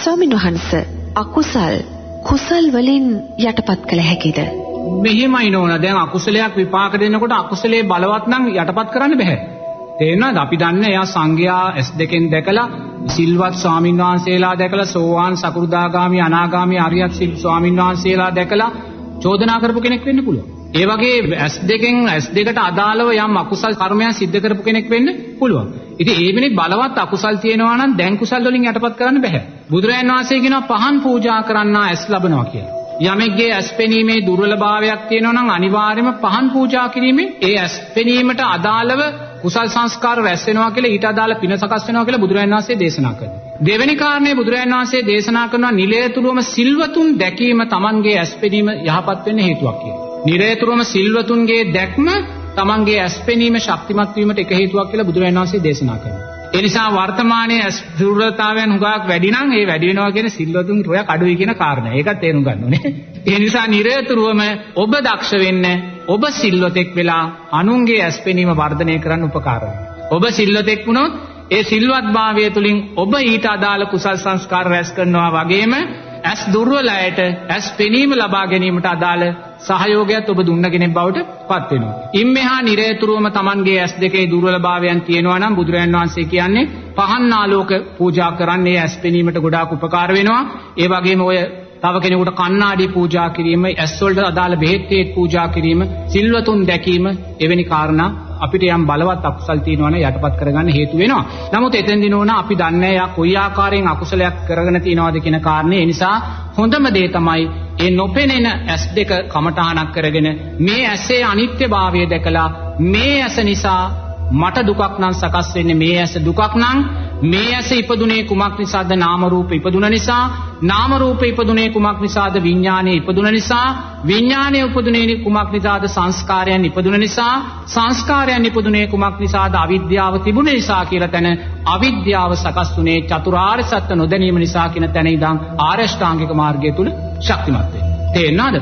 ස්වාමීන් වහන්සේ අකුසල් කුසල් වලින් යටපත් කළ හැකිද? මෙහෙමයි නෝන. දැන් අකුසලයක් විපාක දෙනකොට අකුසලයේ බලවත් නම් යටපත් කරන්න බෑ. තේරෙනවද? අපි දන්නේ එයා සංඝයා S2 දැකලා සිල්වත් ස්වාමීන් වහන්සේලා දැකලා සෝවාන් සකෘදාගාමි අනාගාමි අරියත් සිල් ස්වාමීන් වහන්සේලා දැකලා චෝදනා කරපු කෙනෙක් වෙන්න පුළුවන්. ඒ වගේ S2ට අදාළව යම් අකුසල් කර්මයන් සිද්ධ කරපු කෙනෙක් වෙන්න පුළුවන්. ඉතින් ඒ වෙලෙත් බලවත් අකුසල් තියෙනවා නම් දැන් කුසල් වලින් යටපත් කරන්න බෑ. බුදුරජාණන් වහන්සේ කියනවා පහන් පූජා කරන්නා ඇස් ලබනවා කියලා. යමෙක්ගේ ඇස් පෙනීමේ දුර්වලභාවයක් තියෙනවා නම් අනිවාර්යයෙන්ම පහන් පූජා කිරීමෙන් ඒ ඇස් පෙනීමට අදාළව කුසල් සංස්කාර රැස් වෙනවා කියලා ඊට අදාළ පින සකස් වෙනවා කියලා බුදුරජාණන් වහන්සේ දේශනා කරනවා. දෙවෙනි කාරණේ බුදුරජාණන් වහන්සේ දේශනා කරනවා නිරේතුරුවම සිල්වතුන් දැකීම Tamanගේ ඇස් පෙනීම යහපත් වෙන්න හේතුවක් කියලා. නිරේතුරුවම සිල්වතුන්ගේ දැක්ම Tamanගේ ඇස් පෙනීම ශක්තිමත් වීමට එක හේතුවක් කියලා බුදුරජාණන් වහන්සේ දේශනා කරනවා. ඒ නිසා වර්තමානයේ ඇස් දුර්වලතාවයන් හුඟක් වැඩි නම් ඒ වැඩි වෙනවා කියන සිල්වතුන් ටිකක් අඩුයි කියන කාරණා. ඒකත් තේරුම් ගන්න ඕනේ. ඒ නිසා නිරේතුරුවම ඔබ දක්ෂ වෙන්න ඔබ සිල්වතෙක් වෙලා අනුන්ගේ ඇස් පෙනීම වර්ධනය කරන්න උපකාර වෙනවා. ඔබ සිල්වතෙක් වුණොත් ඒ සිල්වත්භාවය තුලින් ඔබ ඊට අදාළ කුසල් සංස්කාර රැස් කරනවා වගේම ඇස් දුර්වල අයට ඇස් පෙනීම ලබා ගැනීමට අදාළ සහයෝගයත් ඔබ දුන්න කෙනෙක් බවට පත් වෙනවා. ඉන් මෙහා නිරේතුරුවම Tamanගේ ඇස් දෙකේ දුර්වලභාවයන් තියෙනවා නම් බුදුරජාණන් වහන්සේ කියන්නේ පහන් ආලෝක පූජා කරන්නේ ඇස් පෙනීමට ගොඩාක් උපකාර වෙනවා. ඒ වගේම ඔය තව කෙනෙකුට කණ්ණාඩි පූජා කිරීම, ඇස් වලට අදාළ බෙහෙත් පූජා කිරීම, සිල්වතුන් දැකීම එවැනි කාරණා අපිට යම් බලවත් අකුසල් තියෙනවා නම් යටපත් කරගන්න හේතු වෙනවා. නමුත් එතෙන්දී නෝනා අපි දන්නේ යා කොයි ආකාරයෙන් අකුසලයක් කරගෙන තියනවාද කියන කාරණේ. ඒ නිසා හොඳම දේ තමයි ඒ නොපෙනෙන ඇස් දෙක කමඨාණක් කරගෙන මේ ඇසේ අනිත්‍යභාවය දැකලා මේ ඇස නිසා මට දුකක් නම් සකස් වෙන්නේ, මේ ඇස දුකක් නම් මේ ඇස ඉපදුනේ කුමක් නිසාද? නාම රූප ඉපදුන නිසා. නාම රූප ඉපදුනේ කුමක් නිසාද? විඥානය ඉපදුන නිසා. විඥානය ඉපදුනේ කුමක් නිසාද? සංස්කාරයන් ඉපදුන නිසා. සංස්කාරයන් ඉපදුනේ කුමක් නිසාද? අවිද්‍යාව තිබුණ නිසා කියලා තැන අවිද්‍යාව සකස් වුනේ චතුරාර්ය සත්‍ය නොදැනීම නිසා කියන තැන ඉඳන් ආර්ය ශ්‍රාංගික මාර්ගය තුල ශක්තිමත් වෙනවා. තේරෙනවද?